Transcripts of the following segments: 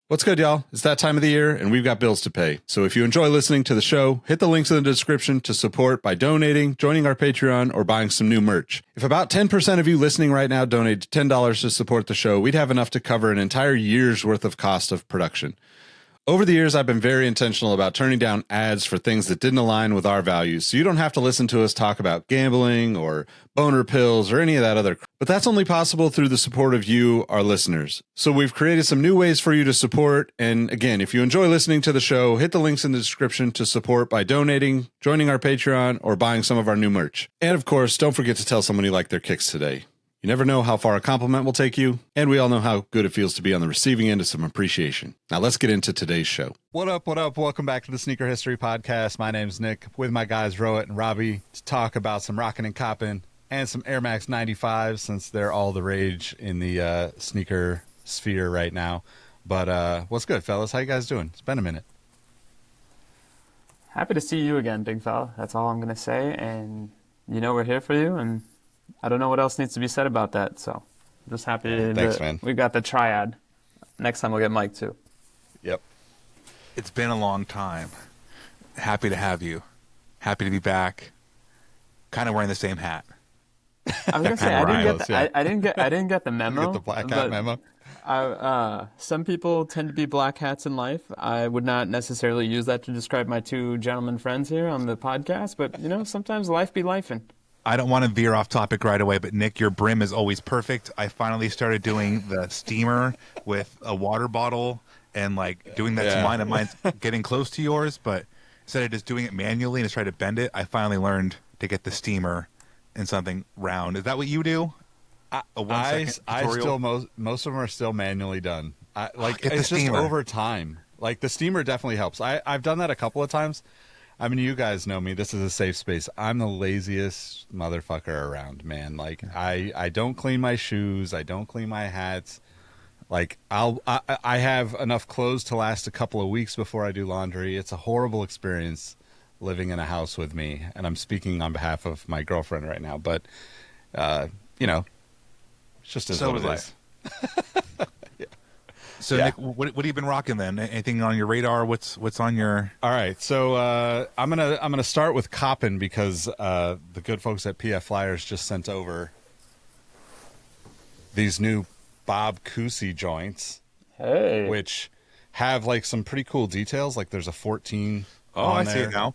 What's good, y'all? It's that time of the year, and we've got bills to pay. So if you enjoy listening to the show, hit the links in the description to support by donating, joining our Patreon, or buying some new merch. If about 10% of you listening right now donate $10 to support the show, we'd have enough to cover an entire year's worth of cost of production. Over the years, I've been very intentional about turning down ads for things that didn't align with our values, so you don't have to listen to us talk about gambling or boner pills or any of that other. But that's only possible through the support of you, our listeners. So we've created some new ways for you to support. And again, if you enjoy listening to the show, hit the links in the description to support by donating, joining our Patreon, or buying some of our new merch. And of course, don't forget to tell someone you like their kicks today. You never know how far a compliment will take you, and we all know how good it feels to be on the receiving end of some appreciation. Now let's get into today's show. What up, what up? Welcome back to the Sneaker History Podcast. My name's Nick, with my guys Rohit and Robbie, to talk about some rockin' and coppin' and some Air Max 95s, since they're all the rage in the sneaker sphere right now. But what's good, fellas? How you guys doing? It's been a minute. Happy to see you again, big fella. That's all I'm going to say, and you know we're here for you, and I don't know what else needs to be said about that, so I'm just happy Thanks, man. We got the triad. Next time we'll get Mike, too. Yep. It's been a long time. Happy to have you. Happy to be back. Kind of wearing the same hat. I was going to say, I didn't get the memo. You get the black hat memo? Some people tend to be black hats in life. I would not necessarily use that to describe my two gentlemen friends here on the podcast, but, you know, sometimes life be lifing. I don't want to veer off topic right away, but Nick, your brim is always perfect. I finally started doing the steamer with a water bottle and like doing that to mine, and mine's getting close to yours, but instead of just doing it manually and just try to bend it, I finally learned to get the steamer in something round. Is that what you do? I still most of them are still manually done. It's just steamer. over time. Like the steamer definitely helps. I've done that a couple of times. I mean, you guys know me. This is a safe space. I'm the laziest motherfucker around, man. Like, I don't clean my shoes. I don't clean my hats. Like, I have enough clothes to last a couple of weeks before I do laundry. It's a horrible experience living in a house with me, and I'm speaking on behalf of my girlfriend right now. But, you know, it's just as what it is. So, yeah. Nick, what have you been rocking then? Anything on your radar? What's on your? All right, so I'm gonna start with Coppin because the good folks at PF Flyers just sent over these new Bob Cousy joints, which have like some pretty cool details. Like there's a 14. I see it now.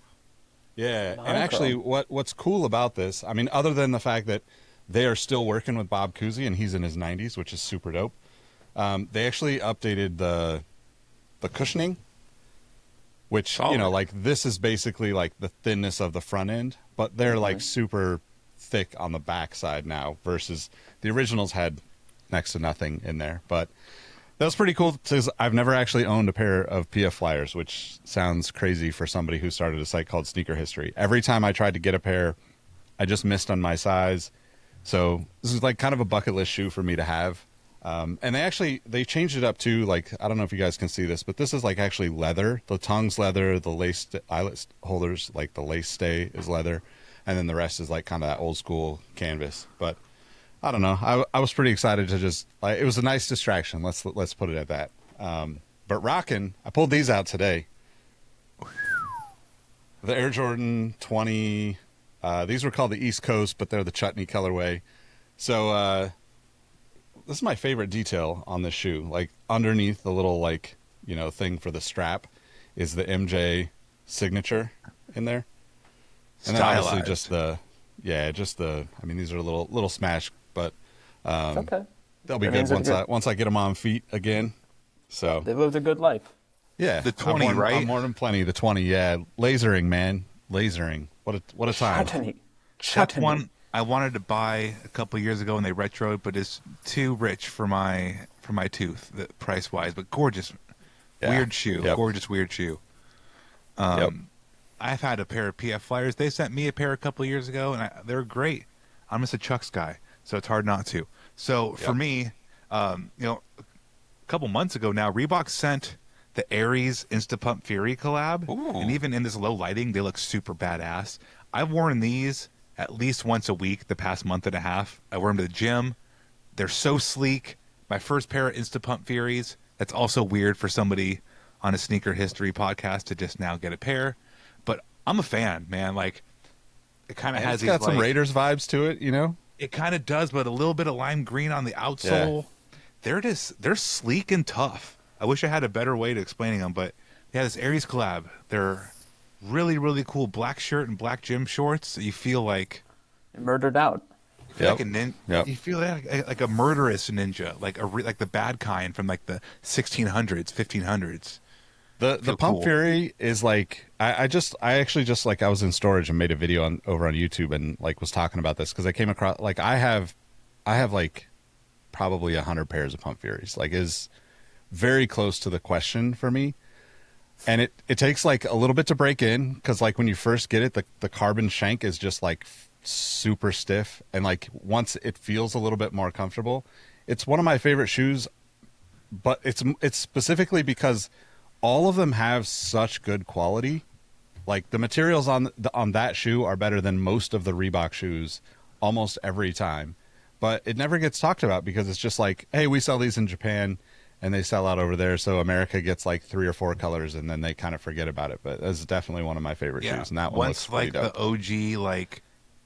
Yeah, and actually, what's cool about this? I mean, other than the fact that they are still working with Bob Cousy and he's in his 90s, which is super dope. They actually updated the cushioning, which, you know, like this is basically like the thinness of the front end, but they're like super thick on the back side now versus the originals had next to nothing in there. But that was pretty cool because I've never actually owned a pair of PF Flyers, which sounds crazy for somebody who started a site called Sneaker History. Every time I tried to get a pair, I just missed on my size. So this is like kind of a bucket list shoe for me to have. And they changed it up to, like, I don't know if you guys can see this, but this is like actually leather. The tongue's leather, the lace eyelet holders, like the lace stay is leather, and then the rest is like kind of that old school canvas. But I don't know. I was pretty excited to just like, it was a nice distraction. Let's put it at that. But rockin', I pulled these out today. The Air Jordan 20. These were called the East Coast, but they're the chutney colorway. So this is my favorite detail on this shoe. Like underneath the little like, you know, thing for the strap is the MJ signature in there. And then obviously just the I mean, these are a little smash, but okay. They'll be good once I get them on feet again. So they lived a good life. Yeah. The 20, right? I'm more than plenty. The 20, yeah. Lasering, man. Lasering. What a time. Chutney. That's one I wanted to buy a couple of years ago when they retroed, but it's too rich for my tooth, price wise. But gorgeous, weird shoe. Yep. Gorgeous, weird shoe. I've had a pair of PF Flyers. They sent me a pair a couple of years ago, and they were great. I'm just a Chucks guy, so it's hard not to. So for me, you know, a couple months ago now, Reebok sent the Aries Instapump Fury collab, and even in this low lighting, they look super badass. I've worn these at least once a week the past month and a half. I wear them to the gym. They're so sleek. My first pair of Instapump Furies, That's also weird for somebody on a sneaker history podcast to just now get a pair. But I'm a fan, man. Like, it kind of has It's got these, some like, Raiders vibes to it, you know? It kind of does, but a little bit of lime green on the outsole. They're sleek and tough. I wish I had a better way to explaining them, but yeah, this Aries collab, they're really, really cool. Black shirt and black gym shorts. You feel like Murdered out. like a You feel like a murderous ninja, like the bad kind from like the 1600s, 1500s. The Pump cool. Fury is like I actually just like I was in storage and made a video over on YouTube and like was talking about this because I came across like I have like probably 100 pairs of Pump Furies. Like is very close to the question for me. And it takes like a little bit to break in because like when you first get it, the carbon shank is just like super stiff, and like once it feels a little bit more comfortable, it's one of my favorite shoes. But it's specifically because all of them have such good quality. Like the materials on that shoe are better than most of the Reebok shoes almost every time. But it never gets talked about because it's just like, hey, we sell these in Japan and they sell out over there, so America gets like 3 or 4 colors and then they kind of forget about it. But that's definitely one of my favorite shoes, and that one looks pretty dope. The OG like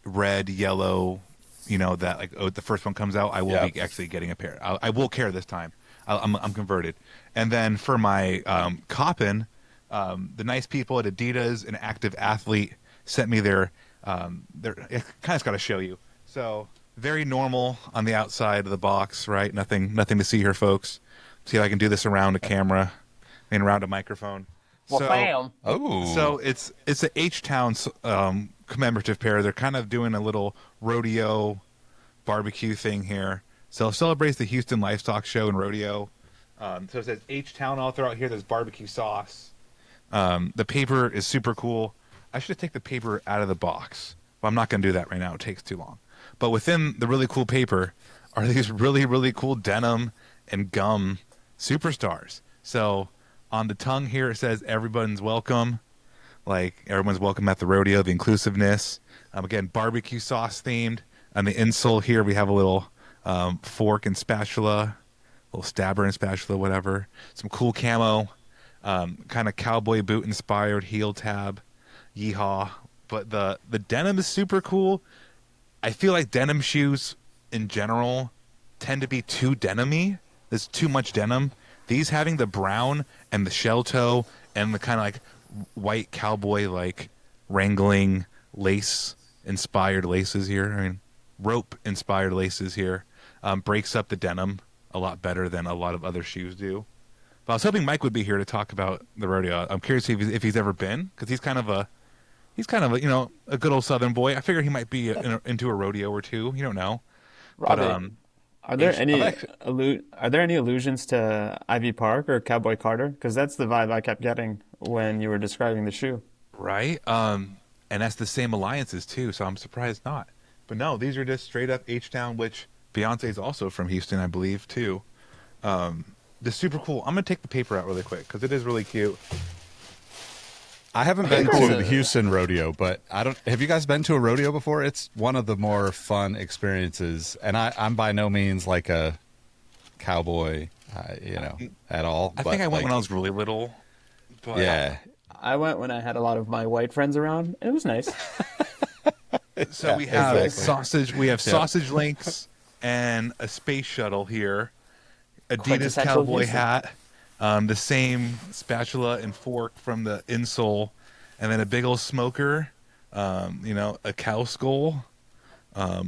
red, yellow, that like the first one comes out, I will be actually getting a pair. I will care this time. I'm converted. And then for my Coppin, the nice people at Adidas, an active athlete, sent me their it kind of got to show you. So very normal on the outside of the box, right? Nothing to see here, folks. See if I can do this around a camera and around a microphone. Well, bam. So it's a H-Town commemorative pair. They're kind of doing a little rodeo barbecue thing here. So it celebrates the Houston Livestock Show and rodeo. So it says H-Town all throughout here. There's barbecue sauce. The paper is super cool. I should take the paper out of the box, but I'm not going to do that right now. It takes too long. But within the really cool paper are these really, really cool denim and gum superstars. So on the tongue here, it says everyone's welcome. Like everyone's welcome at the rodeo, the inclusiveness. Again, barbecue sauce themed. On the insole here, we have a little fork and spatula, little stabber and spatula, whatever. Some cool camo, kind of cowboy boot inspired heel tab. Yeehaw. But the denim is super cool. I feel like denim shoes in general tend to be too denim-y. There's too much denim. These having the brown and the shell toe and the kind of like white cowboy like wrangling lace inspired laces here. I mean, rope inspired laces here breaks up the denim a lot better than a lot of other shoes do. But I was hoping Mike would be here to talk about the rodeo. I'm curious if he's ever been, because he's kind of a a good old Southern boy. I figured he might be into a rodeo or two. You don't know. Robbie, But, are there any allusions to Ivy Park or Cowboy Carter? Because that's the vibe I kept getting when you were describing the shoe. right? And that's the same alliances too, so I'm surprised not. But no, these are just straight up H-Town, which Beyonce's also from Houston, I believe, too. They're super cool. I'm going to take the paper out really quick because it is really cute. I haven't been to the Houston rodeo, but have you guys been to a rodeo before? It's one of the more fun experiences, and I'm by no means like a cowboy, at all. I think I went when I was really little. But Yeah. I went when I had a lot of my white friends around. It was nice. So we have sausage. We have sausage links and a space shuttle here. Adidas Quintessential cowboy Houston. hat. The same spatula and fork from the insole, and then a big old smoker. A cow skull,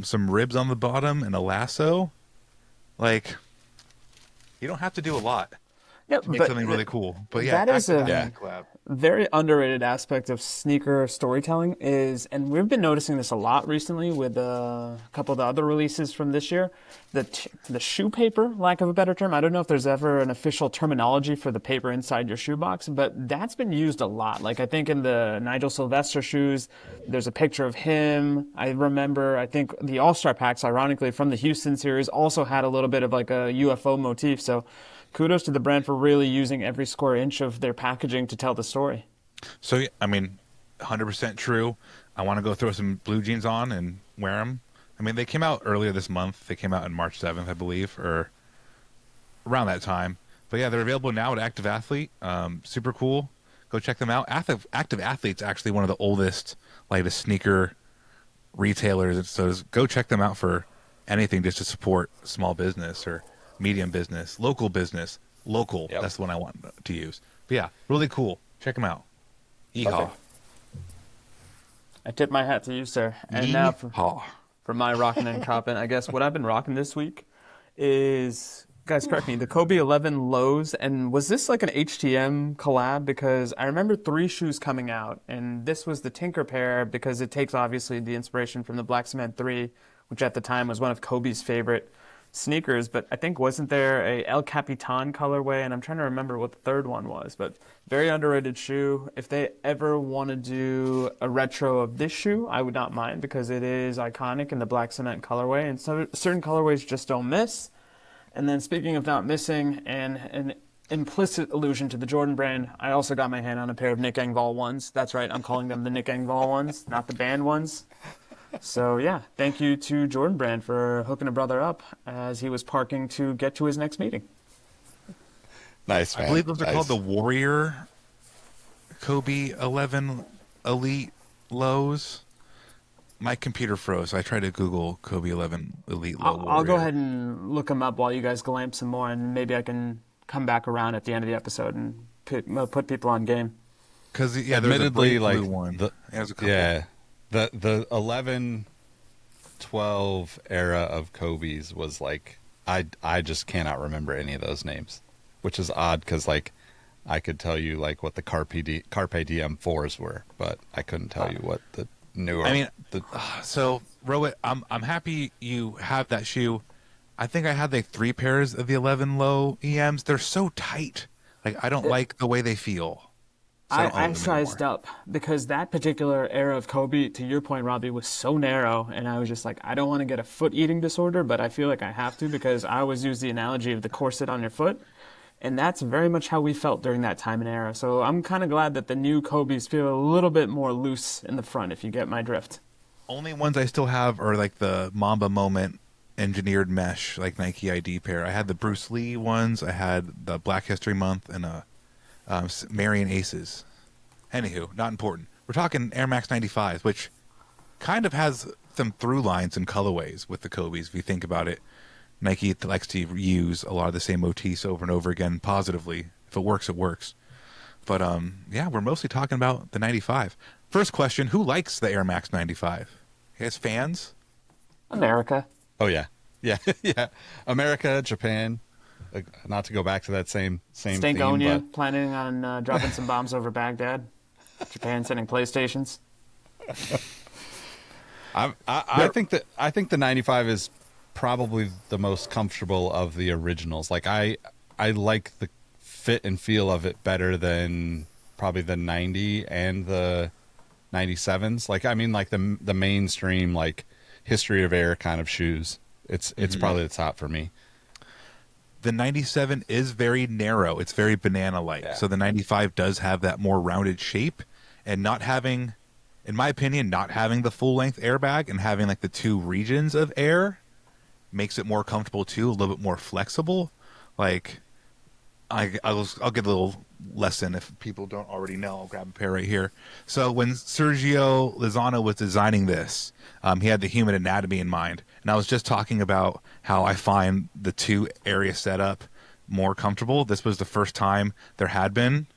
some ribs on the bottom, and a lasso. Like, you don't have to do a lot Yeah, to make something really cool. But yeah, that is a collab. very underrated aspect of sneaker storytelling and we've been noticing this a lot recently with a couple of the other releases from this year, the shoe paper, lack of a better term. I don't know if there's ever an official terminology for the paper inside your shoebox, but that's been used a lot. Like I think in the Nigel Sylvester shoes, there's a picture of him. I think the All-Star packs, ironically, from the Houston series also had a little bit of like a UFO motif. So kudos to the brand for really using every square inch of their packaging to tell the story. So, I mean, 100% true. I want to go throw some blue jeans on and wear them. I mean, they came out earlier this month. They came out on March 7th, I believe, or around that time. But yeah, they're available now at Active Athlete. Super cool. Go check them out. Active Athlete's actually one of the oldest, like, the sneaker retailers. So go check them out for anything just to support small business or medium business, local business. Local. Yep. That's the one I want to use. But yeah, really cool. Check them out. Yeehaw. Okay. I tip my hat to you, sir. And now Yeehaw. for my rocking and copping, I guess what I've been rocking this week is, guys, correct me, the Kobe 11 lows. And was this like an HTM collab? Because I remember 3 shoes coming out, and this was the Tinker pair because it takes obviously the inspiration from the Black Cement 3, which at the time was one of Kobe's favorite sneakers. But I think, wasn't there a El Capitan colorway? And I'm trying to remember what the third one was, but very underrated shoe. If they ever want to do a retro of this shoe, I would not mind, because it is iconic in the Black Cement colorway, and so certain colorways just don't miss. And then, speaking of not missing, and an implicit allusion to the Jordan brand, I also got my hand on a pair of Nick Engvall ones. That's right, I'm calling them the Nick Engvall ones, not the band ones. So yeah, thank you to Jordan brand for hooking a brother up as he was parking to get to his next meeting. Nice, man. I believe those are Nice. called the Warrior Kobe 11 Elite lows. My computer froze. I tried to Google Kobe 11 Elite low. I'll go ahead and look them up while you guys glamp some more, and maybe I can come back around at the end of the episode and put people on game. Because yeah, there's a Admittedly, bright blue like, one. There's a couple. Yeah, the 11, 12 era of Kobe's was like, I just cannot remember any of those names, which is odd because, like, I could tell you like what the Carpe Diem 4s were, but I couldn't tell you what the newer. I mean, so Rohit, I'm happy you have that shoe. I think I had like 3 pairs of the 11 low EMs. They're so tight. Like, I don't like the way they feel. So don't own I them sized anymore. up because that particular era of Kobe, to your point, Robbie, was so narrow, and I was just like, I don't want to get a foot eating disorder, but I feel like I have to, because I always use the analogy of the corset on your foot, and that's very much how we felt during that time and era. So I'm kind of glad that the new Kobe's feel a little bit more loose in the front, if you get my drift. Only ones I still have are like the Mamba Moment engineered mesh, like Nike ID pair. I had the Bruce Lee ones. I had the Black History Month and Marion Aces. Anywho, not important. We're talking Air Max 95s, which kind of has some through lines and colorways with the Kobe's. If you think about it, Nike likes to use a lot of the same motifs over and over again positively. If it works, it works. But yeah, we're mostly talking about the 95. First question, who likes the Air Max 95? You guys fans? America. Oh yeah, yeah, yeah. America, Japan. Not to go back to that same theme, Stankonia, but planning on dropping some bombs over Baghdad. Japan sending PlayStations. I think the 95 is probably the most comfortable of the originals. Like, I like the fit and feel of it better than probably the 90 and the 97s. Like, I mean, like the mainstream, like, history of air kind of shoes. It's probably the top for me. The 97 is very narrow. It's very banana-like. Yeah. So the 95 does have that more rounded shape, and not having, in my opinion, not having the full-length airbag and having like the 2 regions of air makes it more comfortable too, a little bit more flexible. Like, I'll get a little lesson if people don't already know. I'll grab a pair right here. So when Sergio Lozano was designing this, he had the human anatomy in mind. And I was just talking about how I find the 2 area setup more comfortable. This was the first time there had been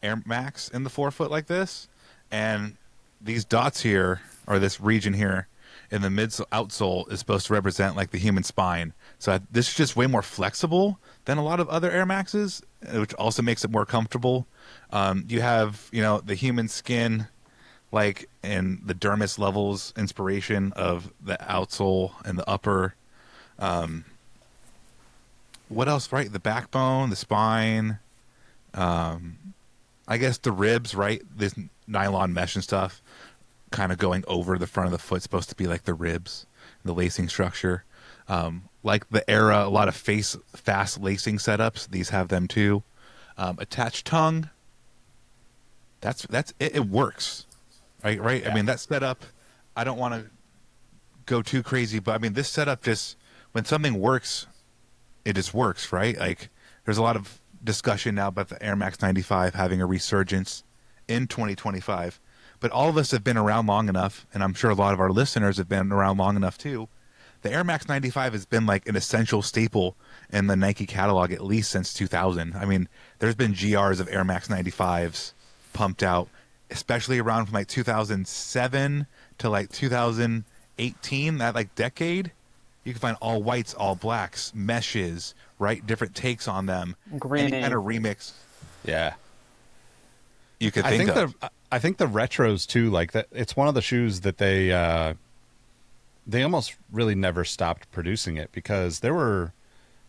Air Max in the forefoot like this. And these dots here, or this region here in the outsole, is supposed to represent like the human spine. So this is just way more flexible than a lot of other Air Maxes, which also makes it more comfortable. You have, the human skin, like, in the dermis levels inspiration of the outsole and the upper. What else, right? The backbone, the spine, I guess the ribs, right? This nylon mesh and stuff kind of going over the front of the foot, supposed to be like the ribs, the lacing structure. Like the era, a lot of fast lacing setups. These have them too. Attached tongue. That's it. It works. Right. Yeah. I mean, that setup, I don't want to go too crazy, but I mean, this setup just, when something works, it just works, right? Like, there's a lot of discussion now about the Air Max 95 having a resurgence in 2025. But all of us have been around long enough, and I'm sure a lot of our listeners have been around long enough too. The Air Max 95 has been like an essential staple in the Nike catalog at least since 2000. I mean, there's been GRs of Air Max 95s pumped out, especially around from like 2007 to like 2018, that like decade. You can find all whites, all blacks, meshes, right? Different takes on them. Green. Any kind of remix Yeah. you could think of. I think the retros too, like that, it's one of the shoes that they almost really never stopped producing it, because there were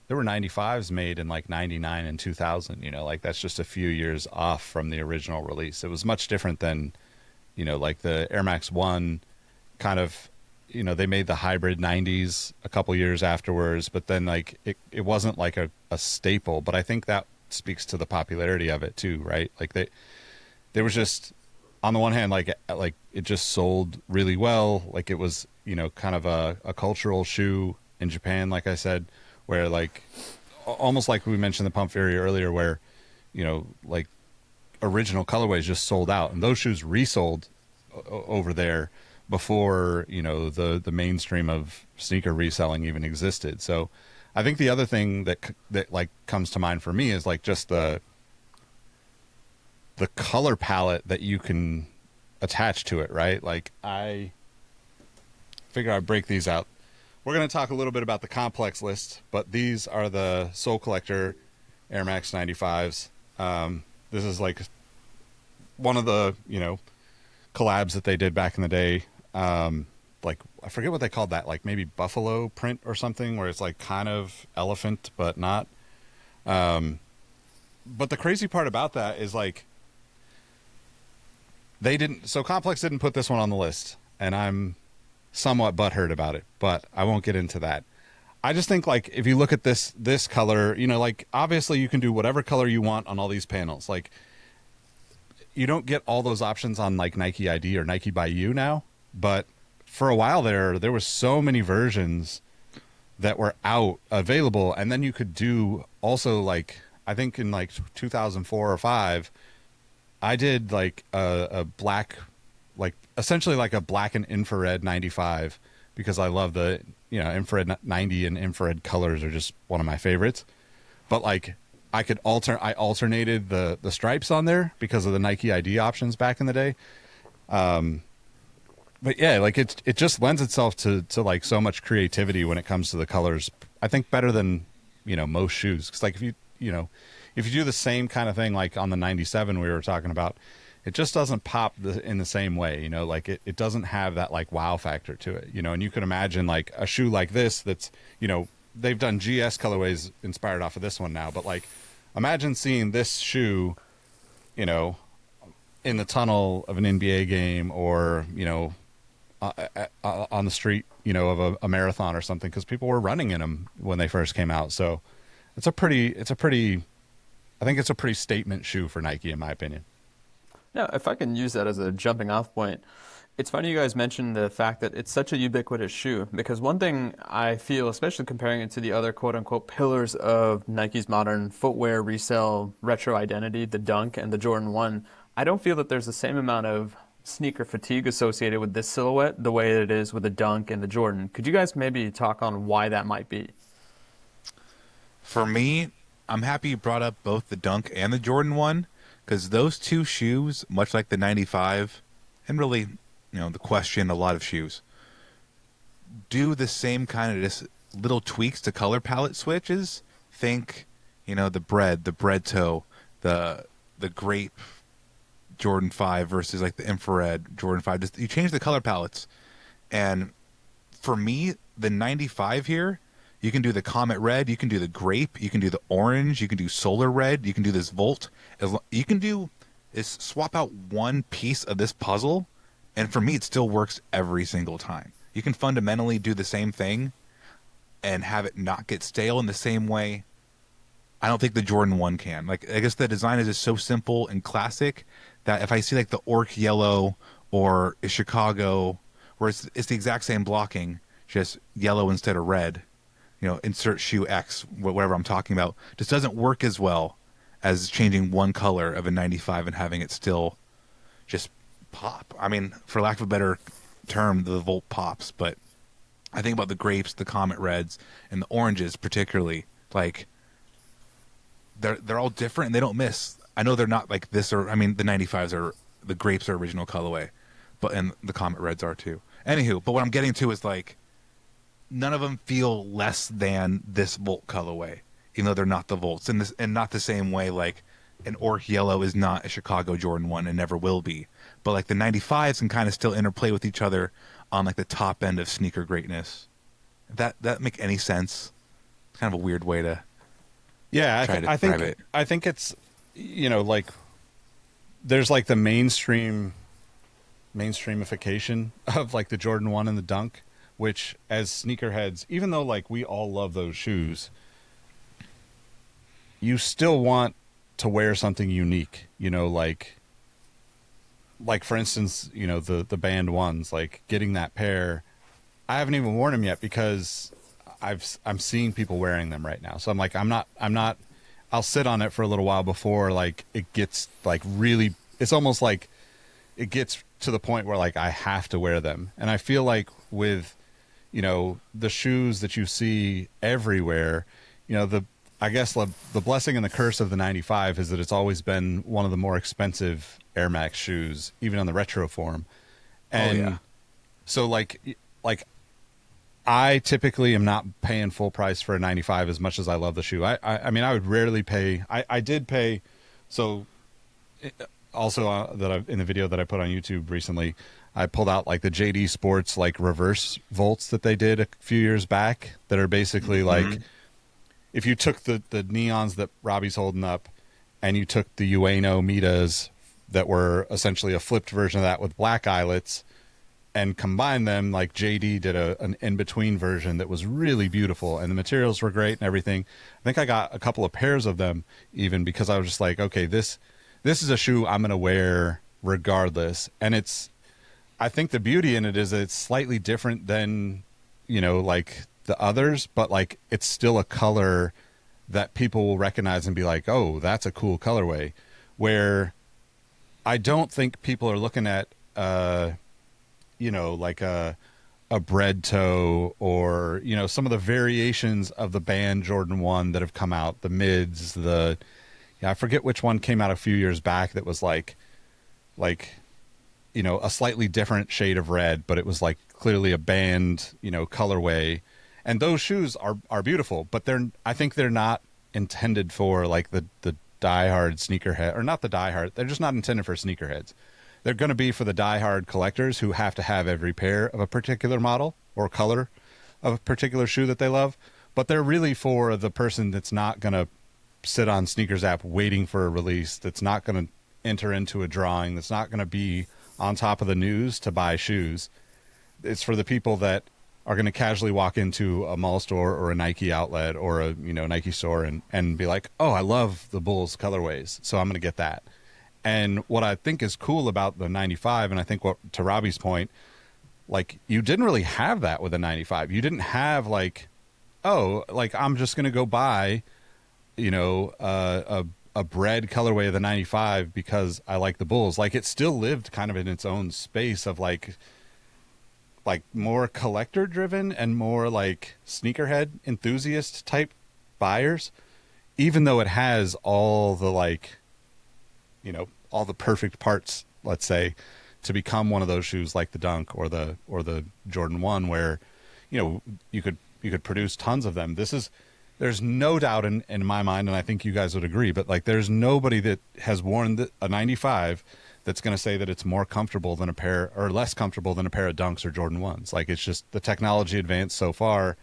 95s made in like 99 and 2000, you know, like that's just a few years off from the original release. It was much different than, you know, like the Air Max 1 kind of, you know, they made the hybrid 90s a couple years afterwards, but then like it wasn't like a staple. But I think that speaks to the popularity of it too, right? Like they was just, on the one hand, like it just sold really well. Like it was, you know, kind of a cultural shoe in Japan, like I said, where like almost like we mentioned the Pump Fury earlier, where, you know, like original colorways just sold out, and those shoes resold over there before, you know, the mainstream of sneaker reselling even existed. So I think the other thing that like comes to mind for me is like just the color palette that you can attach to it, right? Like I figure I'd break these out. We're going to talk a little bit about the complex list, but these are the Soul Collector Air Max 95s. This is like one of the, you know, collabs that they did back in the day. Like I forget what they called that, like maybe buffalo print or something, where it's like kind of elephant but not. But the crazy part about that is like Complex didn't put this one on the list, and I'm somewhat butthurt about it, but I won't get into that. I just think like if you look at this color, you know, like obviously you can do whatever color you want on all these panels. Like you don't get all those options on like Nike ID or Nike by You now, but for a while there was so many versions that were out available, and then you could do also like I think in like 2004 or 5, I did like a black, like essentially like a black and infrared 95, because I love the, you know, infrared 90 and infrared colors are just one of my favorites. But like I alternated the stripes on there because of the Nike ID options back in the day. But yeah, like it just lends itself to like so much creativity when it comes to the colors. I think better than, you know, most shoes. Cause like if you do the same kind of thing, like on the 97 we were talking about, it just doesn't pop in the same way, you know, like it doesn't have that like wow factor to it, you know. And you could imagine like a shoe like this that's, you know, they've done GS colorways inspired off of this one now, but like imagine seeing this shoe, you know, in the tunnel of an NBA game, or, you know, on the street, you know, of a marathon or something, because people were running in them when they first came out. So I think it's a pretty statement shoe for Nike, in my opinion. Now, if I can use that as a jumping off point, it's funny you guys mentioned the fact that it's such a ubiquitous shoe, because one thing I feel, especially comparing it to the other quote-unquote pillars of Nike's modern footwear resale retro identity, the Dunk and the Jordan 1, I don't feel that there's the same amount of sneaker fatigue associated with this silhouette the way it is with the Dunk and the Jordan. Could you guys maybe talk on why that might be? For me, I'm happy you brought up both the Dunk and the Jordan 1, because those two shoes, much like the 95, and really, you know, the Question, a lot of shoes, do the same kind of just little tweaks to color palette switches. Think, you know, the bread toe, the grape Jordan 5 versus like the infrared Jordan 5. Just, you change the color palettes. And for me, the 95 here, you can do the Comet Red, you can do the grape, you can do the orange, you can do Solar Red, you can do this Volt. You can do is swap out one piece of this puzzle, and for me, it still works every single time. You can fundamentally do the same thing and have it not get stale in the same way. I don't think the Jordan 1 can. Like, I guess the design is just so simple and classic that if I see like the Orc Yellow or a Chicago, where it's the exact same blocking, just yellow instead of red, you know, insert shoe X, whatever I'm talking about, just doesn't work as well as changing one color of a 95 and having it still just pop. I mean, for lack of a better term, the Volt pops, but I think about the grapes, the Comet Reds, and the oranges particularly. Like, they're all different and they don't miss. I know they're not like this, or I mean, the 95s are, the grapes are original colorway, and the Comet Reds are too. Anywho, but what I'm getting to is like, none of them feel less than this Volt colorway, even though they're not the Volts, and not the same way like an Orc Yellow is not a Chicago Jordan 1 and never will be. But like the 95s can kind of still interplay with each other on like the top end of sneaker greatness. That make any sense? It's kind of a weird way to I think it's, you know, like there's like the mainstreamification of like the Jordan 1 and the Dunk, which as sneakerheads, even though like we all love those shoes, you still want to wear something unique, you know, like for instance, you know, the band ones, like getting that pair. I haven't even worn them yet because I'm seeing people wearing them right now. So I'm like, I'm not, I'll sit on it for a little while before like it gets like really, it's almost like it gets to the point where like I have to wear them. And I feel like with, you know, the shoes that you see everywhere, you know, I guess the blessing and the curse of the 95 is that it's always been one of the more expensive Air Max shoes, even on the retro form. And so like I typically am not paying full price for a 95 as much as I love the shoe. I mean, I would rarely pay. I did pay. So also in the video that I put on YouTube recently, I pulled out like the JD Sports like reverse Volts that they did a few years back that are basically like, if you took the neons that Robbie's holding up and you took the Ueno Mitas that were essentially a flipped version of that with black eyelets and combined them, like JD did an in-between version that was really beautiful and the materials were great and everything. I think I got a couple of pairs of them even because I was just like, okay, this is a shoe I'm going to wear regardless. And I think the beauty in it is that it's slightly different than, you know, like the others, but like it's still a color that people will recognize and be like, oh, that's a cool colorway. Where I don't think people are looking at, you know, like a bread toe or, you know, some of the variations of the band Jordan 1 that have come out, the mids, I forget which one came out a few years back that was like, you know, a slightly different shade of red, but it was like clearly a band, you know, colorway. And those shoes are beautiful, but I think they're not intended for like the diehard sneakerhead, or not the diehard. They're just not intended for sneakerheads. They're going to be for the diehard collectors who have to have every pair of a particular model or color of a particular shoe that they love. But they're really for the person that's not going to sit on Sneakers app waiting for a release, that's not going to enter into a drawing, that's not going to be on top of the news to buy shoes. It's for the people that are going to casually walk into a mall store or a Nike outlet or a, you know, Nike store and be like, oh, I love the Bulls colorways, so I'm going to get that. And what I think is cool about the 95, and I think what, to Robbie's point, like you didn't really have that with a 95. You didn't have like, oh, like I'm just going to go buy, you know, a bread colorway of the 95 because I like the Bulls. Like it still lived kind of in its own space of like more collector driven and more like sneakerhead enthusiast type buyers, even though it has all the like, you know, all the perfect parts, let's say, to become one of those shoes like the Dunk or the Jordan 1 where, you know, you could produce tons of them. There's no doubt in my mind, and I think you guys would agree, but like there's nobody that has worn a 95 that's going to say that it's more comfortable than a pair, or less comfortable than a pair of Dunks or Jordan 1s. Like it's just the technology advanced so far.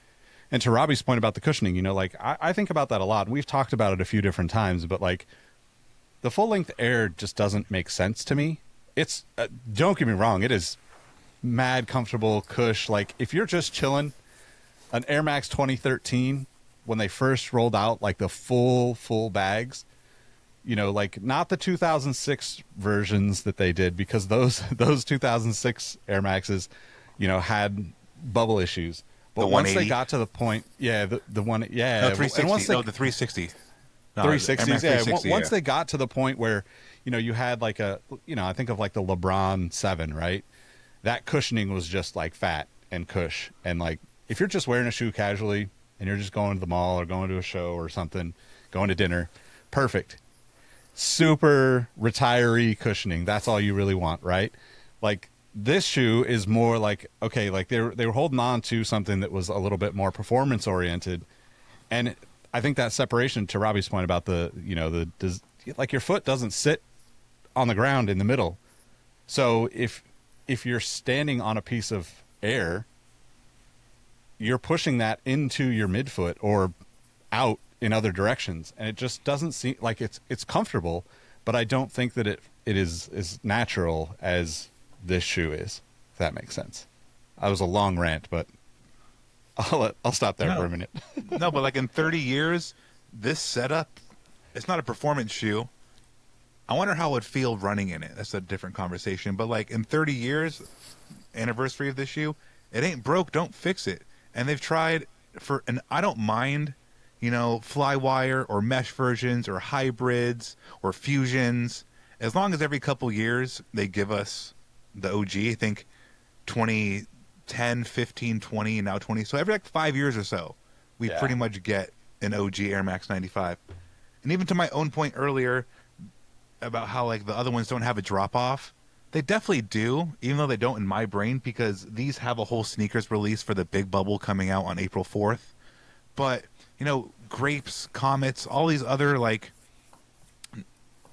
And to Robbie's point about the cushioning, you know, like I think about that a lot. We've talked about it a few different times, but like the full length Air just doesn't make sense to me. It's don't get me wrong, it is mad comfortable cush. Like if you're just chilling, an Air Max 2013 when they first rolled out like the full bags, you know, like not the 2006 versions that they did, because those 2006 Air Maxes, you know, had bubble issues. But once they got to the point, the one, no, 360. The 360. No, 360s. Air Max Yeah. 360, Once yeah. they got to the point where, you had like I think of like the LeBron 7, right? That cushioning was just like fat and cush. And like, if you're just wearing a shoe casually and you're just going to the mall or going to a show or something, going to dinner, perfect. Super retiree cushioning. That's all you really want, right? Like, this shoe is more like, okay, like they were holding on to something that was a little bit more performance oriented. And I think that separation, to Robbie's point about like your foot doesn't sit on the ground in the middle. So if you're standing on a piece of air, you're pushing that into your midfoot or out in other directions. And it just doesn't seem like it's comfortable, but I don't think that it is as natural as this shoe is, if that makes sense. I was a long rant, but I'll stop there for a minute. No, but like in 30 years, this setup, it's not a performance shoe. I wonder how it would feel running in it. That's a different conversation. But like in 30 years, anniversary of this shoe, it ain't broke, don't fix it. And they've tried and I don't mind, fly wire or mesh versions or hybrids or fusions, as long as every couple years they give us the OG. I think 2010, 15, 20, and now 20. So every like 5 years or so, we pretty much get an OG Air Max 95. And even to my own point earlier about how like the other ones don't have a drop off, they definitely do, even though they don't in my brain, because these have a whole sneakers release for the big bubble coming out on April 4th. But, grapes, comets, all these other like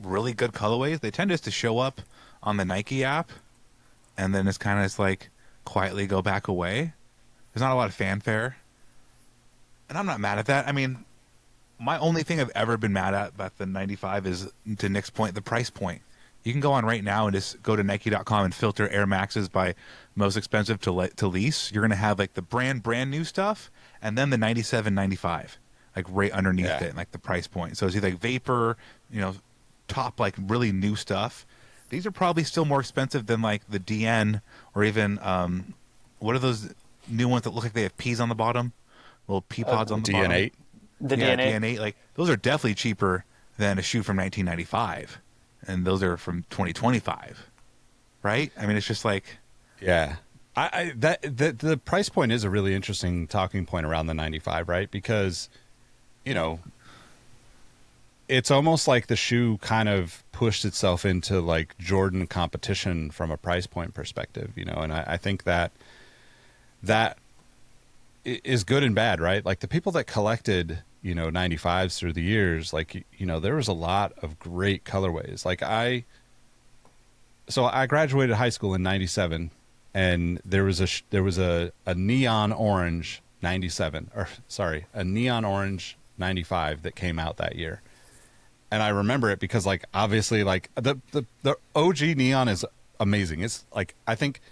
really good colorways, they tend just to show up on the Nike app and then it's kind of like quietly go back away. There's not a lot of fanfare. And I'm not mad at that. I mean, my only thing I've ever been mad at about the 95 is, to Nick's point, the price point. You can go on right now and just go to Nike.com and filter Air Maxes by most expensive to lease. You're going to have like the brand new stuff and then the 97, 95, like right underneath it, and like the price point. So it's either like Vapor, top like really new stuff. These are probably still more expensive than like the DN or even what are those new ones that look like they have peas on the bottom, little pea pods on the bottom? DN8. The DNA. DN8. Like those are definitely cheaper than a shoe from 1995, and those are from 2025, right? I mean, it's just like, the price point is a really interesting talking point around the 95, right? Because it's almost like the shoe kind of pushed itself into like Jordan competition from a price point perspective, and I think that is good and bad, right? Like the people that collected, 95s through the years, like, there was a lot of great colorways. Like I graduated high school in 97 and there was a neon orange 97, or sorry, a neon orange 95 that came out that year. And I remember it because, like, obviously, like the OG neon is amazing. It's like, I think,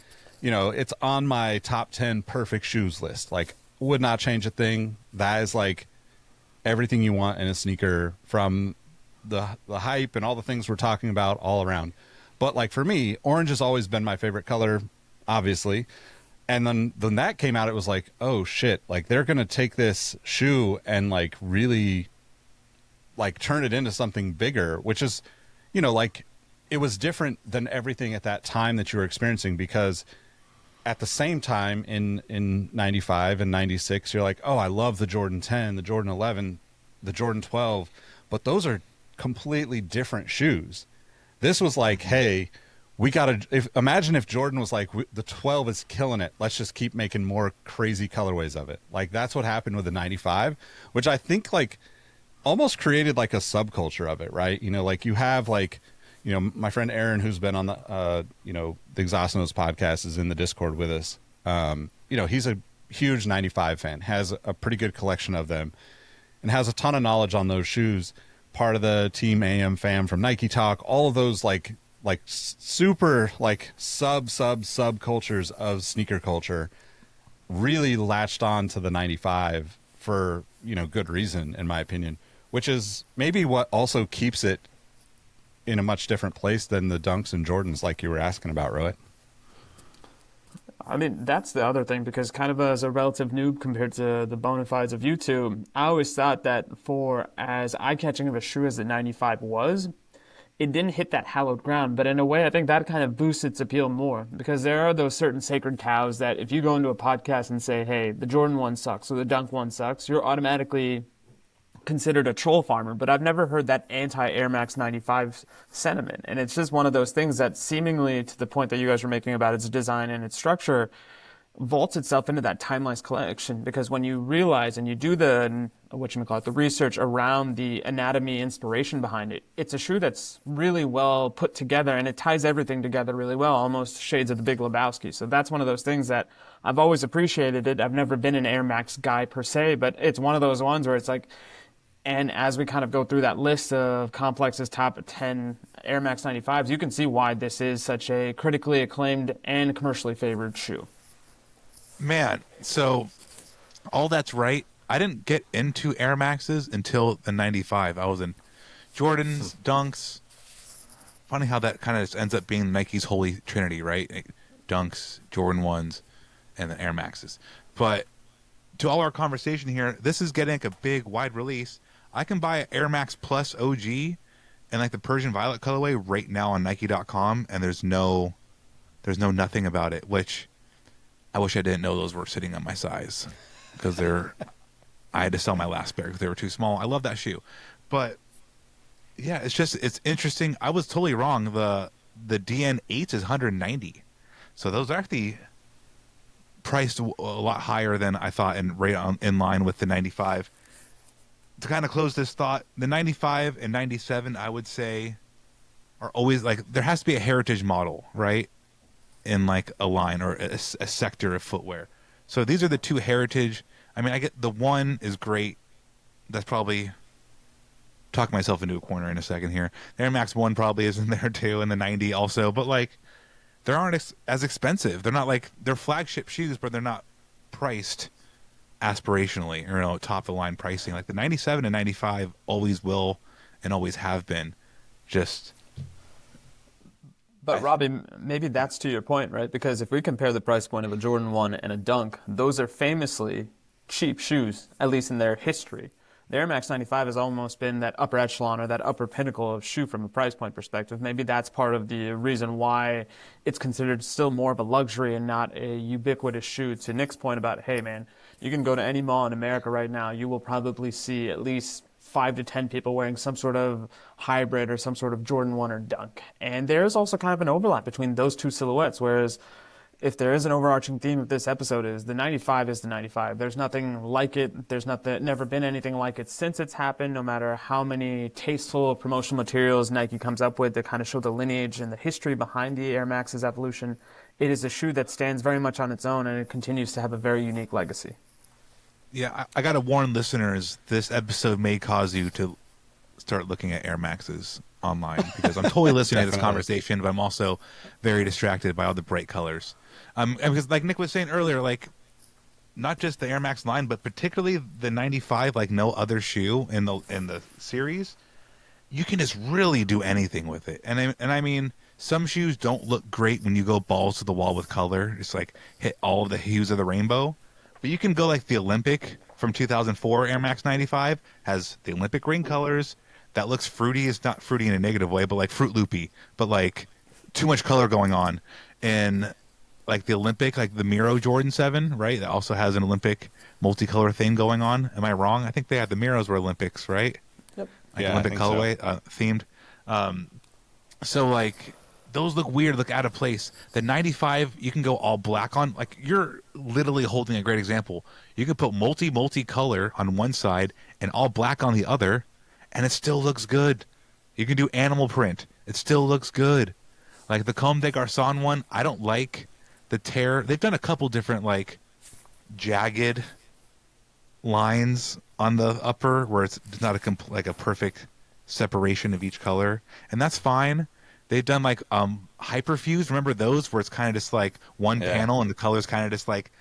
it's on my top 10 perfect shoes list. Like, would not change a thing. That is like everything you want in a sneaker, from the hype and all the things we're talking about all around. But like for me, orange has always been my favorite color, obviously. And then that came out, it was like, oh shit, like they're going to take this shoe and like really like turn it into something bigger, which is, like it was different than everything at that time that you were experiencing, because at the same time in 95 and 96, you're like, oh, I love the Jordan 10, the Jordan 11, the Jordan 12, but those are completely different shoes. This was like, hey, we got to imagine if Jordan was like, the 12 is killing it, let's just keep making more crazy colorways of it. Like that's what happened with the 95, which I think like almost created like a subculture of it, right? Like you have like, my friend Aaron, who's been on the the Exhaust Notes podcast, is in the Discord with us. He's a huge 95 fan, has a pretty good collection of them, and has a ton of knowledge on those shoes. Part of the Team AM fam from Nike Talk, all of those like super like sub cultures of sneaker culture really latched on to the 95 for good reason, in my opinion, which is maybe what also keeps it in a much different place than the Dunks and Jordans, like you were asking about, Rohit. I mean, that's the other thing, because kind of as a relative noob compared to the bona fides of YouTube, I always thought that for as eye-catching of a shoe as the 95 was, it didn't hit that hallowed ground. But in a way, I think that kind of boosts its appeal more, because there are those certain sacred cows that if you go into a podcast and say, hey, the Jordan 1 sucks or the Dunk 1 sucks, you're automatically considered a troll farmer. But I've never heard that anti-Air Max 95 sentiment. And it's just one of those things that seemingly, to the point that you guys were making about its design and its structure, vaults itself into that timeless collection. Because when you realize and you do the the research around the anatomy inspiration behind it, it's a shoe that's really well put together, and it ties everything together really well, almost shades of the Big Lebowski. So that's one of those things that I've always appreciated it. I've never been an Air Max guy per se, but it's one of those ones where it's like, and as we kind of go through that list of Complex's top 10 Air Max 95s, you can see why this is such a critically acclaimed and commercially favored shoe. Man, so all that's right. I didn't get into Air Maxes until the 95. I was in Jordans, Dunks. Funny how that kind of ends up being Nike's holy trinity, right? Dunks, Jordan 1s, and the Air Maxes. But to all our conversation here, this is getting like a big, wide release. I can buy an Air Max Plus OG and like the Persian Violet colorway right now on Nike.com, and there's no nothing about it, which I wish I didn't know those were sitting on my size, because I had to sell my last pair because they were too small. I love that shoe. But yeah, it's interesting. I was totally wrong. The DN8 is 190. So those are actually priced a lot higher than I thought, and in line with the 95. To kind of close this thought, the 95 and 97, I would say, are always like, there has to be a heritage model, right? In like a line or a sector of footwear. So these are the two heritage. I mean, I get the 1 is great. That's probably talk myself into a corner in a second here. The Air Max 1 probably is in there too, and the 90 also. But like, they aren't as expensive. They're not like, they're flagship shoes, but they're not priced aspirationally, or top of the line pricing. Like the 97 and 95 always will and always have been. But Robbie, maybe that's to your point, right? Because if we compare the price point of a Jordan 1 and a Dunk, those are famously cheap shoes, at least in their history. The Air Max 95 has almost been that upper echelon or that upper pinnacle of shoe from a price point perspective. Maybe that's part of the reason why it's considered still more of a luxury and not a ubiquitous shoe. To Nick's point about, hey man, you can go to any mall in America right now, you will probably see at least 5 to 10 people wearing some sort of hybrid or some sort of Jordan 1 or Dunk. And there's also kind of an overlap between those two silhouettes, whereas if there is an overarching theme of this episode, is the 95 is the 95. There's nothing like it. There's never been anything like it since it's happened, no matter how many tasteful promotional materials Nike comes up with that kind of show the lineage and the history behind the Air Max's evolution. It is a shoe that stands very much on its own, and it continues to have a very unique legacy. Yeah, I got to warn listeners, this episode may cause you to start looking at Air Maxes online, because I'm totally listening to this conversation, but I'm also very distracted by all the bright colors. And because like Nick was saying earlier, like not just the Air Max line, but particularly the 95, like no other shoe in the series, you can just really do anything with it. And I mean, some shoes don't look great when you go balls to the wall with color. It's like hit all of the hues of the rainbow. But you can go like the Olympic from 2004 Air Max 95 has the Olympic ring colors. That looks fruity. It's not fruity in a negative way, but like Fruit Loopy, but like too much color going on. And like the Olympic, like the Miro Jordan 7, right? That also has an Olympic multicolor thing going on. Am I wrong? I think they had the Miros were Olympics, right? Yep. Like Yeah, Olympic I think colorway so. themed. So like those look weird, look out of place. The 95, you can go all black on. Like you're literally holding a great example. You could put multi-color on one side and all black on the other, and it still looks good. You can do animal print. It still looks good. Like the Comme des Garçons one, I don't like the tear. They've done a couple different like jagged lines on the upper where it's not like a perfect separation of each color, and that's fine. They've done like hyperfuse. Remember those where it's kind of just like one panel and the colors kind of just like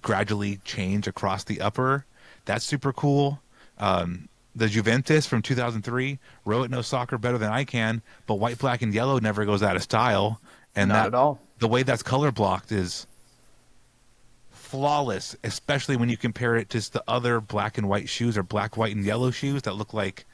gradually change across the upper. That's super cool. The Juventus from 2003, Rohit knows soccer better than I can, but white, black, and yellow never goes out of style. And Not at all. the way that's color blocked is flawless, especially when you compare it to the other black and white shoes or black, white, and yellow shoes that look like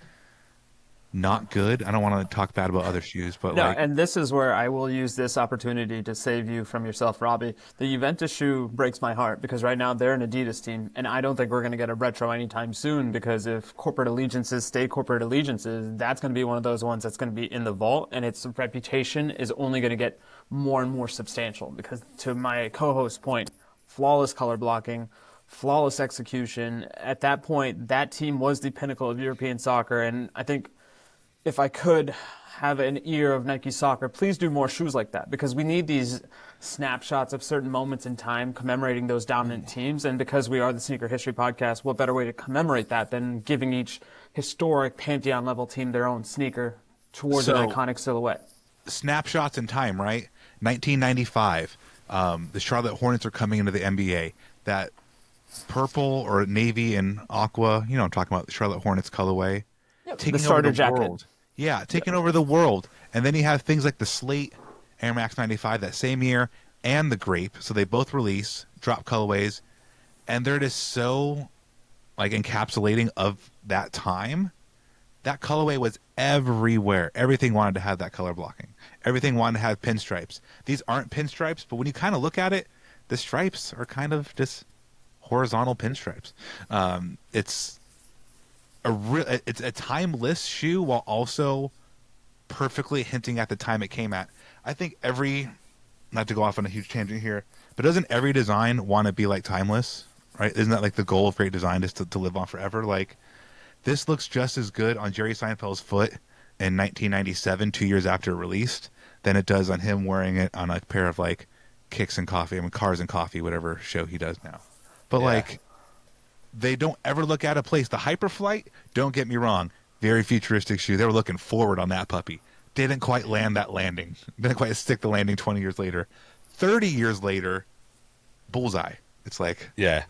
not good. I don't want to talk bad about other shoes, but No, like, and this is where I will use this opportunity to save you from yourself, Robbie. The Juventus shoe breaks my heart because right now they're an Adidas team, and I don't think we're going to get a retro anytime soon because if corporate allegiances stay corporate allegiances, that's going to be one of those ones that's going to be in the vault, and its reputation is only going to get more and more substantial because, to my co-host's point, flawless color blocking, flawless execution. At that point, that team was the pinnacle of European soccer, and I think if I could have an ear of Nike Soccer, please do more shoes like that because we need these snapshots of certain moments in time commemorating those dominant teams. And because we are the Sneaker History Podcast, what better way to commemorate that than giving each historic Pantheon level team their own sneaker towards an iconic silhouette? Snapshots in time, right? 1995, the Charlotte Hornets are coming into the NBA. That purple or navy and aqua, you know, I'm talking about the Charlotte Hornets colorway. Taking the starter over the jacket. world. Yeah, taking over the world. And then you have things like the Slate Air Max 95 that same year and the Grape. So they both release, drop colorways. And they're just so like encapsulating of that time. That colorway was everywhere. Everything wanted to have that color blocking. Everything wanted to have pinstripes. These aren't pinstripes, but when you kind of look at it, the stripes are kind of just horizontal pinstripes. It's a timeless shoe while also perfectly hinting at the time it came at. I think not to go off on a huge tangent here, but doesn't every design want to be like timeless, right? Isn't that like the goal of great design is to live on forever? Like this looks just as good on Jerry Seinfeld's foot in 1997, 2 years after it released, than it does on him wearing it on a pair of like Kicks and Coffee, Cars and Coffee, whatever show he does now. But like, they don't ever look out of place. The Hyperflight, don't get me wrong, very futuristic shoe. They were looking forward on that puppy. Didn't quite land that landing. Didn't quite stick the landing 20 years later. 30 years later, bullseye. It's like... Yeah.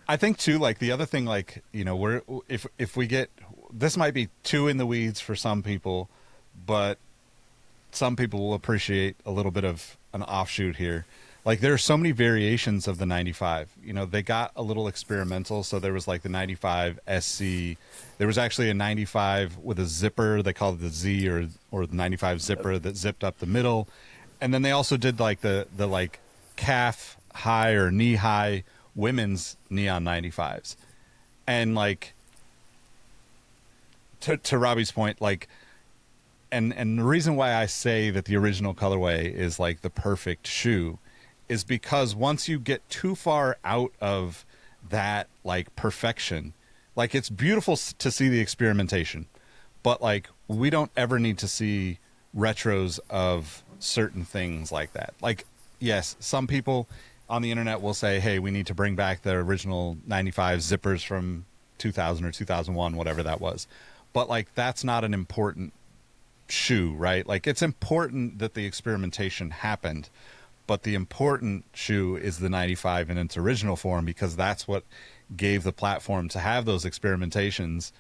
I think, too, like, the other thing, like, you know, if we get... This might be too in the weeds for some people, but some people will appreciate a little bit of an offshoot here. Like, there are so many variations of the 95. You know, they got a little experimental. So there was like the 95 SC. There was actually a 95 with a zipper. They called it the Z or the 95 zipper that zipped up the middle. And then they also did like the like calf high or knee high women's neon 95s. And like, to Robbie's point, like, and the reason why I say that the original colorway is like the perfect shoe is because once you get too far out of that like perfection, like it's beautiful to see the experimentation, but like we don't ever need to see retros of certain things like that. Like, yes, some people on the internet will say, hey, we need to bring back the original 95 zippers from 2000 or 2001, whatever that was. But like, that's not an important shoe, right? Like, it's important that the experimentation happened, but the important shoe is the 95 in its original form, because that's what gave the platform to have those experimentations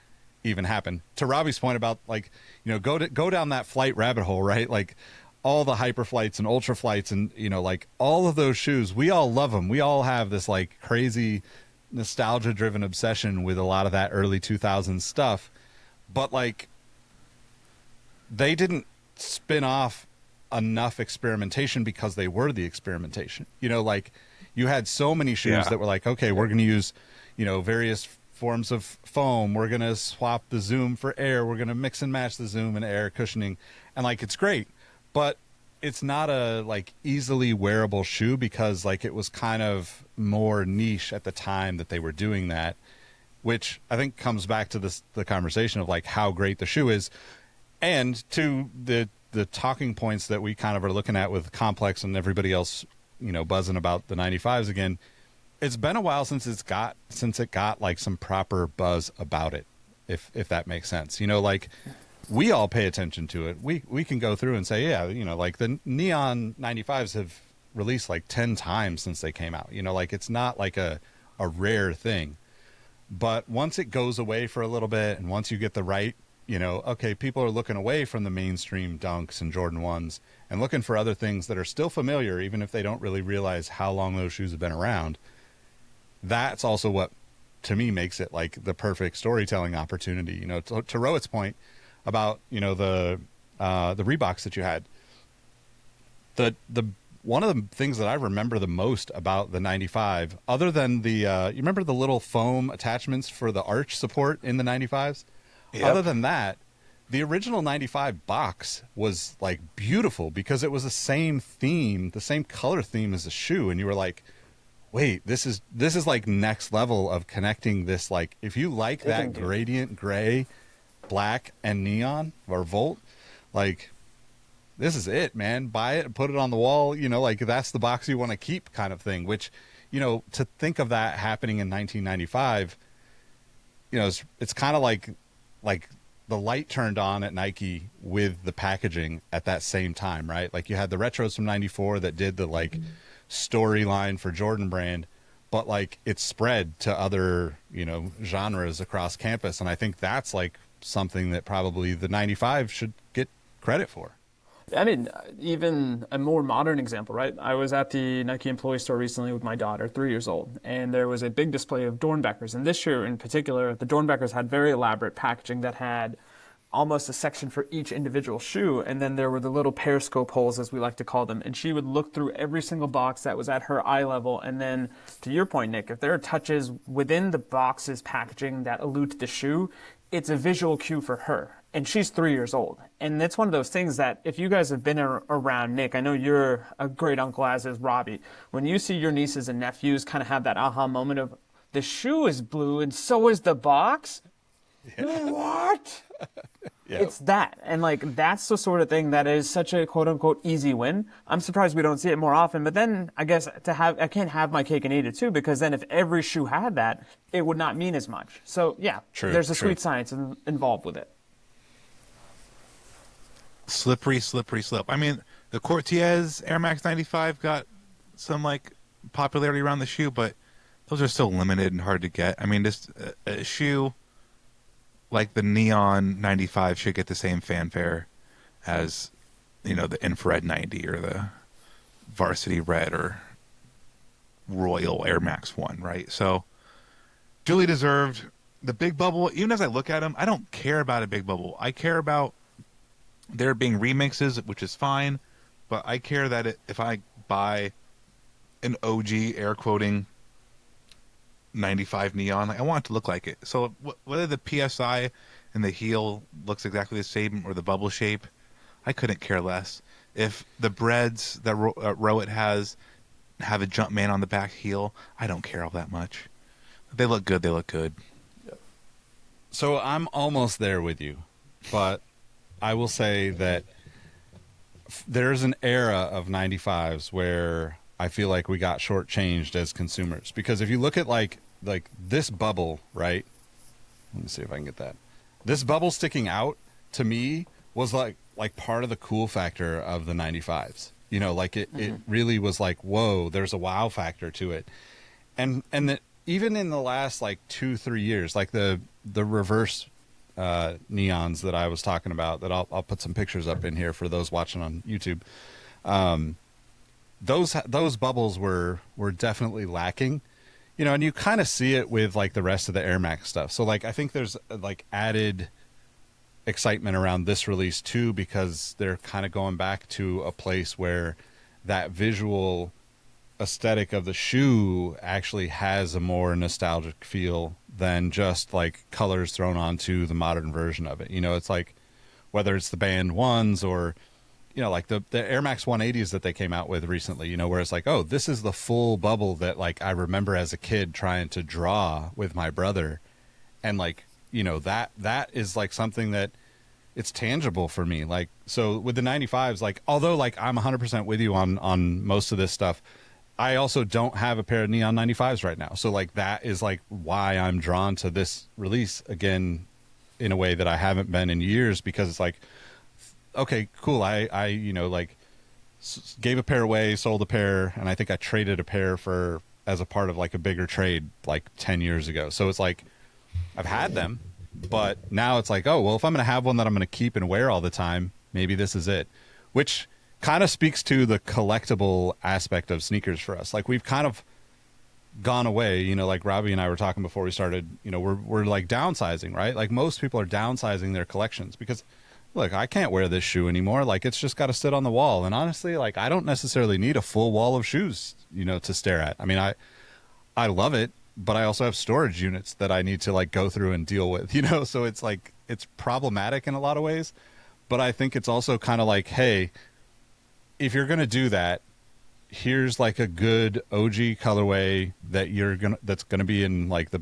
even happen. To Robbie's point about, like, you know, go down that flight rabbit hole, right? Like all the hyper flights and ultra flights and, you know, like all of those shoes, we all love them. We all have this like crazy nostalgia driven obsession with a lot of that early 2000s stuff. But like, they didn't spin off enough experimentation because they were the experimentation. You know, like you had so many shoes that were like, okay, we're going to use, you know, various forms of foam. We're going to swap the zoom for air. We're going to mix and match the zoom and air cushioning. And like, it's great, but it's not a like easily wearable shoe because like it was kind of more niche at the time that they were doing that, which I think comes back to the conversation of like how great the shoe is. And to the talking points that we kind of are looking at with Complex and everybody else, you know, buzzing about the 95s again. It's been a while since it got like some proper buzz about it, if that makes sense. You know, like we all pay attention to it. We can go through and say, yeah, you know, like the neon 95s have released like 10 times since they came out. You know, like it's not like a rare thing. But once it goes away for a little bit and once you get the right you know, okay, people are looking away from the mainstream Dunks and Jordan 1s and looking for other things that are still familiar, even if they don't really realize how long those shoes have been around. That's also what, to me, makes it like the perfect storytelling opportunity. You know, to Rohit's point about, you know, the Reeboks that you had, the one of the things that I remember the most about the 95, other than the you remember the little foam attachments for the arch support in the 95s? Yep. Other than that, the original 95 box was like beautiful because it was the same theme, the same color theme as the shoe, and you were like, wait, this is like next level of connecting this. Like, if you like that gradient gray, black, and neon or volt, like, this is it, man. Buy it and put it on the wall. You know, like, that's the box you want to keep, kind of thing. Which, you know, to think of that happening in 1995, you know, it's kind of like the light turned on at Nike with the packaging at that same time, right? Like, you had the retros from 94 that did the like storyline for Jordan Brand, but like it spread to other, you know, genres across campus. And I think that's like something that probably the 95 should get credit for. I mean, even a more modern example, right? I was at the Nike employee store recently with my daughter, 3 years old, and there was a big display of Dornbeckers. And this year in particular, the Dornbeckers had very elaborate packaging that had almost a section for each individual shoe. And then there were the little periscope holes, as we like to call them. And she would look through every single box that was at her eye level. And then, to your point, Nick, if there are touches within the box's packaging that allude to the shoe, it's a visual cue for her. And she's 3 years old. And it's one of those things that if you guys have been around Nick, I know you're a great uncle, as is Robbie. When you see your nieces and nephews kind of have that aha moment of, the shoe is blue and so is the box? Yeah. What? Yep. It's that. And like, that's the sort of thing that is such a quote unquote easy win. I'm surprised we don't see it more often. But then I guess I can't have my cake and eat it too, because then if every shoe had that, it would not mean as much. So yeah, there's a sweet science involved with it. Slippery slope. I mean, the Cortez Air Max 95 got some like popularity around the shoe, but those are still limited and hard to get. I mean, just a shoe like the Neon 95 should get the same fanfare as, you know, the Infrared 90 or the Varsity Red or Royal Air Max 1, right? So, duly deserved. The Big Bubble, even as I look at them, I don't care about a Big Bubble. I care about there being remixes, which is fine, but I care that if I buy an OG air quoting 95 Neon, I want it to look like it. So whether the PSI and the heel looks exactly the same or the bubble shape, I couldn't care less. If the breads that Rohit has have a Jumpman on the back heel, I don't care all that much. They look good. Yep. So I'm almost there with you, but I will say that there's an era of 95s where I feel like we got shortchanged as consumers. Because if you look at like this bubble, right? Let me see if I can get that. This bubble sticking out to me was like part of the cool factor of the 95s. You know, like it really was like, whoa, there's a wow factor to it. And that even in the last like 2-3 years, like the reverse neons that I was talking about, that I'll put some pictures up in here for those watching on YouTube. Those bubbles were definitely lacking, you know, and you kind of see it with like the rest of the Air Max stuff. So like, I think there's like added excitement around this release too, because they're kind of going back to a place where that visual aesthetic of the shoe actually has a more nostalgic feel than just like colors thrown onto the modern version of it. You know, it's like, whether it's the Band 1s or, you know, like the Air Max 180s that they came out with recently, you know, where it's like, oh, this is the full bubble that like I remember as a kid trying to draw with my brother. And like, you know, that is like something that it's tangible for me. Like, so with the 95s, like, although like I'm 100% with you on most of this stuff, I also don't have a pair of Neon 95s right now. So like, that is like why I'm drawn to this release again in a way that I haven't been in years, because it's like, okay, cool. I you know, like gave a pair away, sold a pair, and I think I traded a pair as a part of like a bigger trade like 10 years ago. So it's like, I've had them, But now it's like, oh, well, if I'm going to have one that I'm going to keep and wear all the time, maybe this is it, which kind of speaks to the collectible aspect of sneakers for us. Like we've kind of gone away, you know, like Robbie and I were talking before we started, you know, we're like downsizing, right? Like most people are downsizing their collections because look, I can't wear this shoe anymore. Like it's just got to sit on the wall. And honestly, like I don't necessarily need a full wall of shoes, you know, to stare at. I mean, I love it, but I also have storage units that I need to like go through and deal with, you know? So it's like, it's problematic in a lot of ways, but I think it's also kind of like, hey, if you're going to do that, here's like a good OG colorway that that's going to be in like the,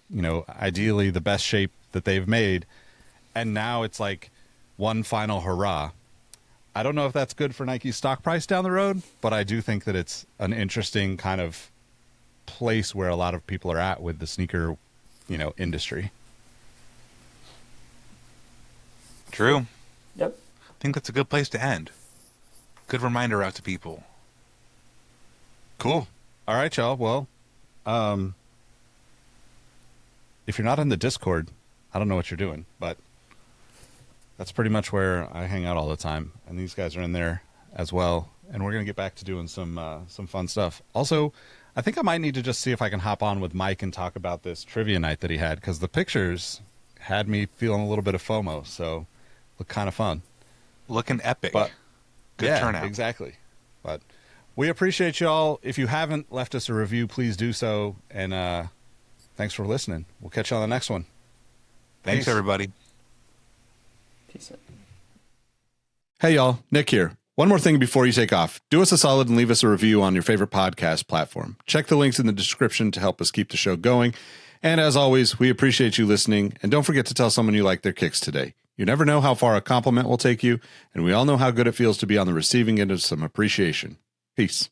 you know, ideally the best shape that they've made. And now it's like one final hurrah. I don't know if that's good for Nike's stock price down the road, but I do think that it's an interesting kind of place where a lot of people are at with the sneaker, you know, industry. True. Yep. I think that's a good place to end. Good reminder out to people. Cool. All right, y'all. Well, if you're not in the Discord, I don't know what you're doing, but that's pretty much where I hang out all the time. And these guys are in there as well. And we're going to get back to doing some fun stuff. Also, I think I might need to just see if I can hop on with Mike and talk about this trivia night that he had, because the pictures had me feeling a little bit of FOMO. So look kind of fun. Looking epic. But good yeah, turnout. Exactly. But we appreciate y'all. If you haven't left us a review, please do so. And thanks for listening. We'll catch you on the next one. Thanks, everybody. Peace out. Hey, y'all. Nick here. One more thing before you take off. Do us a solid and leave us a review on your favorite podcast platform. Check the links in the description to help us keep the show going. And as always, we appreciate you listening. And don't forget to tell someone you like their kicks today. You never know how far a compliment will take you, and we all know how good it feels to be on the receiving end of some appreciation. Peace.